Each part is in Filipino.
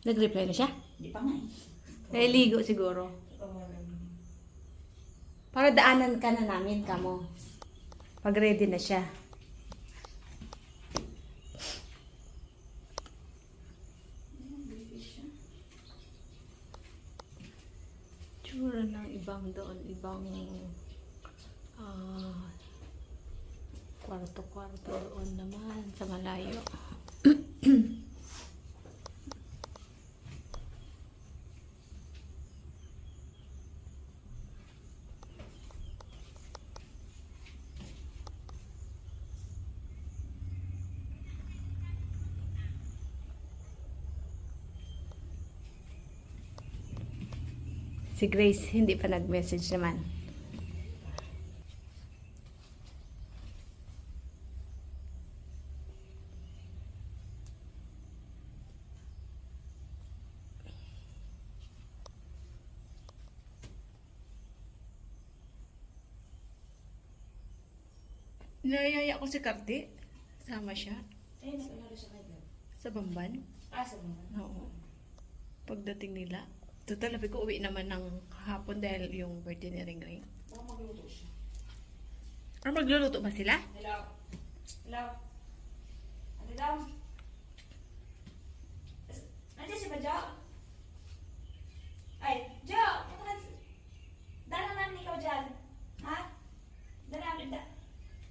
Nag-reply na siya? Hindi pa nga eh. Naliligo siguro. Para daanan ka na namin, kamo. Pag ready na siya. Tsura ng ibang doon, ibang kwarto-kwarto doon naman sa malayo. Si Grace, hindi pa nag-message naman. Nayaya ko si Cardi. Sama siya. Eh, nag-alala siya kayo. Sa Bamban. Sa mga. Oo. Pagdating nila. Total, sabi ko uwi naman ng hapon dahil yung birthday ni Ring Ring. Baka magluto siya. Magluluto ba sila? Hello? Hello? Ate Dam? Nandiyan si ba, Jo? Ay, Jo! Dala namin ikaw dyan. Ha? Dala namin,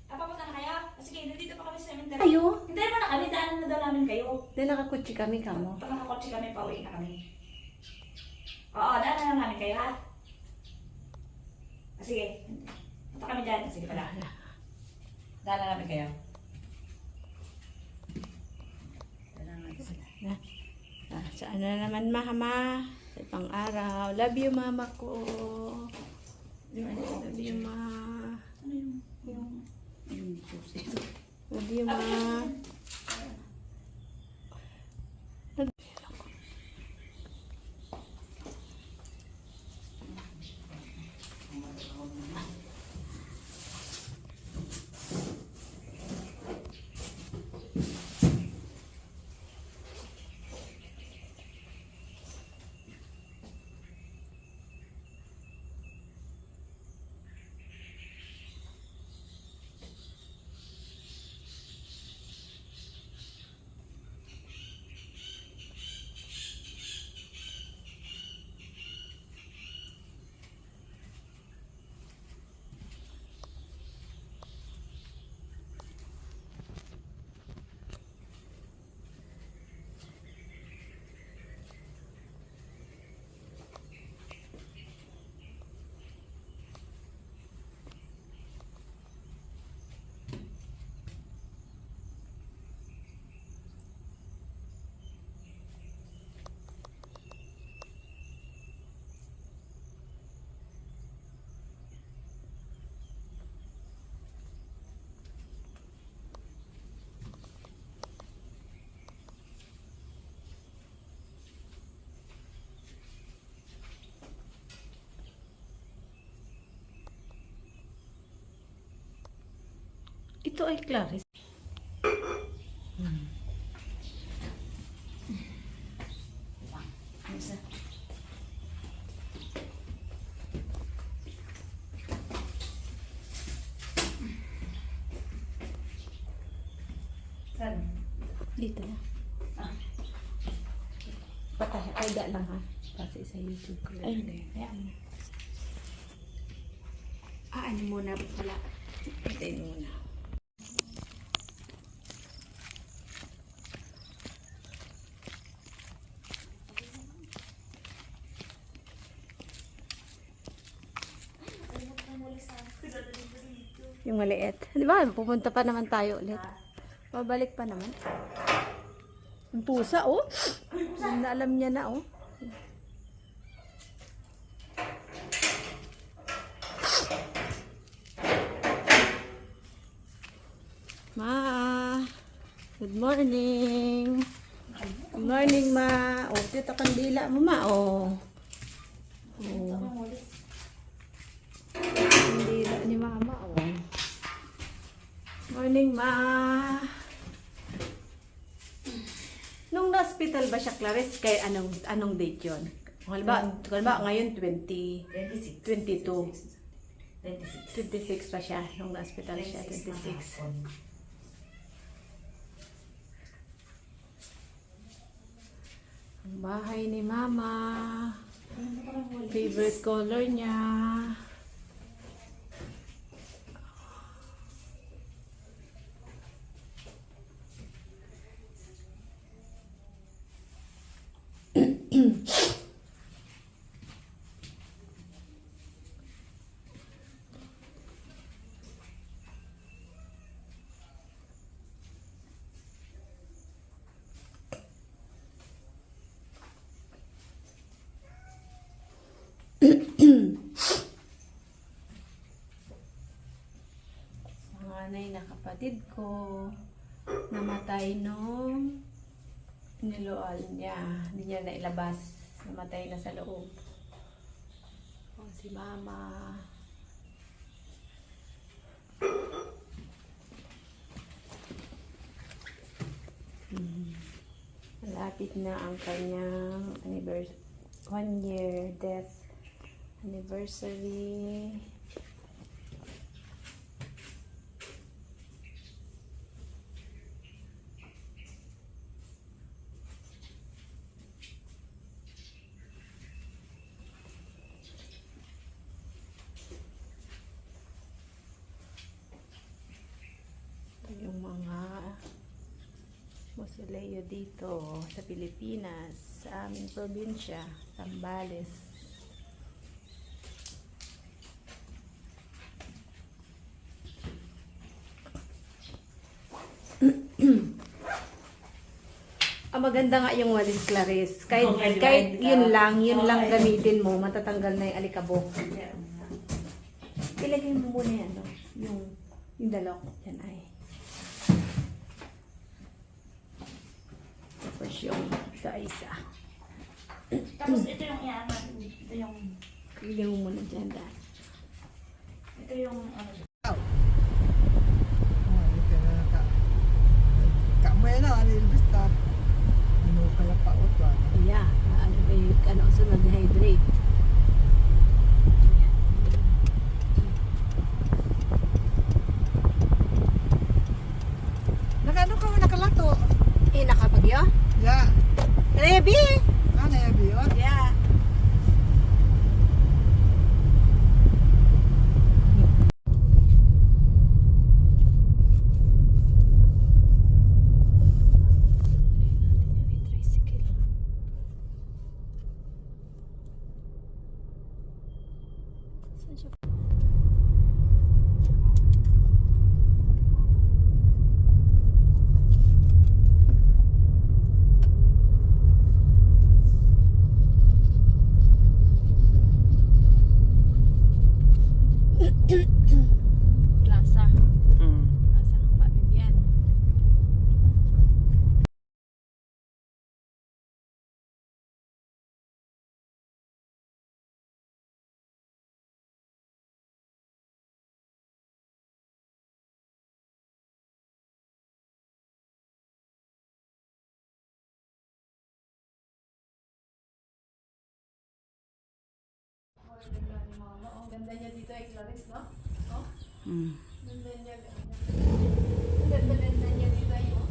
papunta na kayo? Sige, nandito pa kami sa cemetery. Ayo. Hindi naman na kami, daanan na daw namin kayo. Dahil nakakutsi kami, kamo. Pag nakakotse kami, pauwi na kami. Oo, daanan na namin kayo, ha? Sige, punta kami dyan. Sige pala. Daanan namin kayo. Daanan namin sila. Saan na naman, mama? Sa ibang araw. Love you, mama ko. Love you, ma. Ano yung susi? Love you, ma. Ito ay Clarice. Isa. Saan? Dito na. Patay, ay da lang ha. Kasi sa YouTube ko. Ay, hindi. Hayaan mo. Ano muna pala. Patayin muna. Yung maliit. Di ba? Pupunta pa naman tayo ulit. Pabalik pa naman. Ang pusa, oh. Na alam niya na, oh. Ma. Good morning. Good morning, ma. Oh, dito kandila mo, ma, oh. Oh. Kandila ni mama, oh. Morning, ma. Nung hospital ba siya, Clarice? Kay anong date yun? Kung halimbawa, ngayon 26. 22. 26. 26 pa siya nung na-hospital siya, 26. Ang bahay ni Mama. Favorite color niya. Nanay na kapatid ko namatay nung nilual niya. Hindi niya nailabas. Namatay na sa loob. O, si Mama. Malapit na ang kanyang 1 year death anniversary. Yung mga mausoleo dito sa Pilipinas, sa aming probinsya, Zambales. Ang maganda nga yung walis, Clarice. Kahit, Okay, kahit diba? yun lang Okay. gamitin mo, matatanggal na yung alikabok. Ilagay mo muna yan, no? Yung dalok. Yan ay. Tapos yung sa isa. Tapos ito yung iyan natin. Ito yung... Ilagay mo muna dyan, dahil. Ito yung ano. Kamay na, ano yung basta. Ano kaya paot ba? Yeah, sunod dehydrate. Nakano ka mo nakalato? Nakapagyo? Ya. Ready? Ano yung biyon? Yeah. Plaza. Plaza ng Pak Bibian. Ang ganda niya dito ay Clarice, no? Ganda niya. Ang ganda niya dito ay, oh.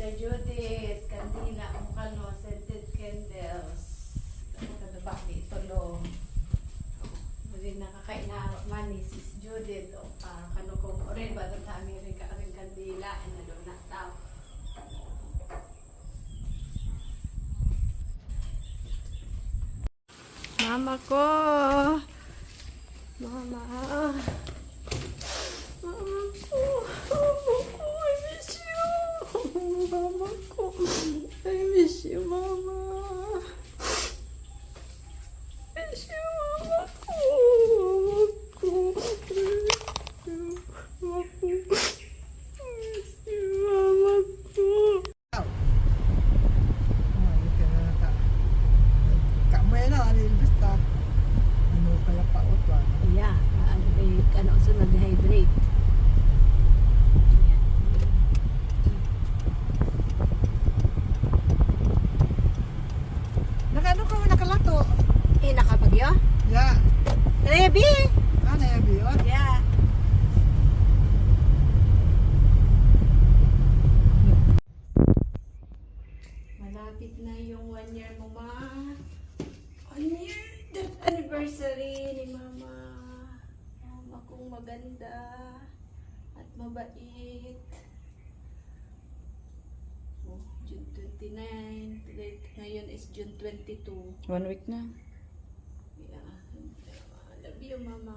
Sister Judith, kandila, mukano, scented candles. Nakadabaki, tulo. Muli nakakainaro man ni Sis Judith. O kano kong orin ba sa Amerika rin kandila. Ano doon na tao. Mama ko. Mama. Mama ko. Mama ko. I miss you. Mama ko. I miss you, Mama. Miss you, Mama ko. Mama ko. Mama ko. Miss you, Mama ko. Kamu na ani basta. Ano kaya pa otwa. Yeah, ano sa nag-hydrate. Nakano ka nakalato? Nakapagyo? Ya. Rebi! Ano ya biyo? Yeah. Malapit na yung 1 year mo, Ma. 1 year death anniversary ni Mama. Mama kong maganda at mabait. Oh, June 29. Today, ngayon is June 22. 1 week na. Yeah. I love you, Mama.